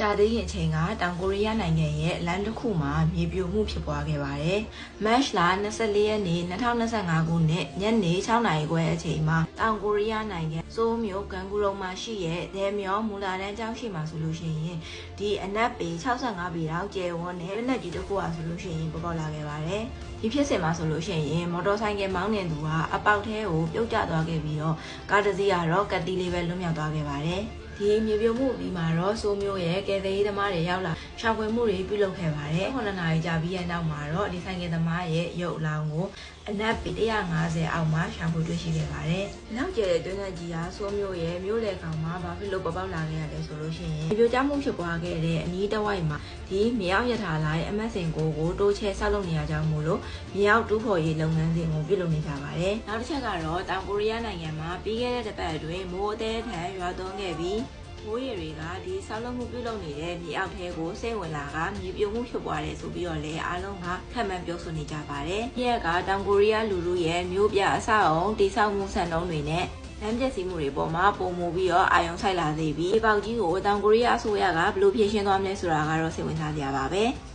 ကြာသေးခင်ချိန်ကတောင်ကိုရီးယားနိုင်ငံရဲ့လမ်းတစ်ခုမှာမြေပြိုမှုဖြစ်ပွားခဲ့ပါတယ်။ မတ်လ24 ရက်နေ့2025ခုနှစ်ညနေ6 နာရီခွဲအချိန်မှာတောင်ကိုရီးယားနိုင်ငံဆိုးမြို့ကန်ကူရုံမှာရှိတဲ့ဒဲမြောမူလာတန်းကျောင်းရှိမှာဆိုလို့ရှိရင်ဒီအနက်ပေ65ပေလောက်ကျယ်ဝန်းတဲ့လက်နက်ကြီးတစ်ခုဟာဆိုလို့ရှိရင်ပေါ်ပေါက်လာခဲ့ပါတယ်။ဒီဖြစ်စဉ်မှာဆိုလို့ရှိရင်မော်တော်ဆိုင်ကယ်မောင်းနေသူကအပေါက်ထဲကိုပြုတ်ကျသွားခဲ့ပြီးတော့ကားတစ်စီးကတော့ကတ်တီးလေးပဲလွတ်မြောက်သွားခဲ့ပါတယ်။ဒီမြေပြိုမှုပြီးမှာတော့ဆိုးမျိုးရဲ့ကယ်ဆယ်ရေးသမားတွေရောက်လာရှာဖွေမှုတွေပြုလုပ်ခဲ့ပါတယ်။9 နာရီကြာပြီးတဲ့နောက်မှာတော့ဒီဆိုင်ကယ်သမားရဲ့ရုပ်အလောင်းကိုအနက်ပေ150အောက်မှာရှာဖွေတွေ့ရှိခဲ့ပါတယ်။နောက်ကျတဲ့တွင်းကန်ကြီးဟာဆိုးမျိုးရဲ့မြို့လေကောင်မှာဘာဖြစ်လို့ပေါ်ပေါက်လာခဲ့ရလဲဆိုလို့ရှိရင်မြေပြိုကျမှုဖြစ်ပွားခဲ့တဲ့အနီးတစ်ဝိုက်မှာဒီမြေအောက်ရထားလိုင်းအမတ်စင်ကိုတိုးချဲဆောက်လုပ်နေရကြောင်းမို့လို့မြေအောက်တူးဖော်ရေးလုပ်ငန်းစဉ်ကိုပြုလုပ်နေကြပါတယ်။နောက်တစ်ချက်ကတော့တောင်ကိုရီးယားနိုင်ငံမှာပြီးခဲ့တဲ့တစ်ပတ်အတွင်းမိုးအသေးထန်ရွာသွန်းခဲ့ပြီးမိုးရေတွေကဒီဆောက်လုပ်မှုပြုလုပ်နေတဲ့မြေအောက်ထဲကိုစိတ်ဝင်လာကမြေပြိုမှုဖြစ်ပွားတယ်ဆိုပြီးတော့လည်းအားလုံးကခံမှန်းပြောဆိုနေကြပါတယ်။ဒီရက်ကတောင်ကိုရီးယားလူထုရဲ့မြို့ပြအဆောက်အုံတိစောက်မှုစံနှုန်းတွေနဲ့လမ်းပျက်စီးမှုတွေပေါ်မှာပုံမူပြီးတော့အာရုံစိုက်လာစေပြီးပေါက်ကြီးကိုတောင်ကိုရီးယားအစိုးရကဘယ်လိုဖြေရှင်းသွားမလဲဆိုတာကတော့စိတ်ဝင်စားစရာပါပဲ။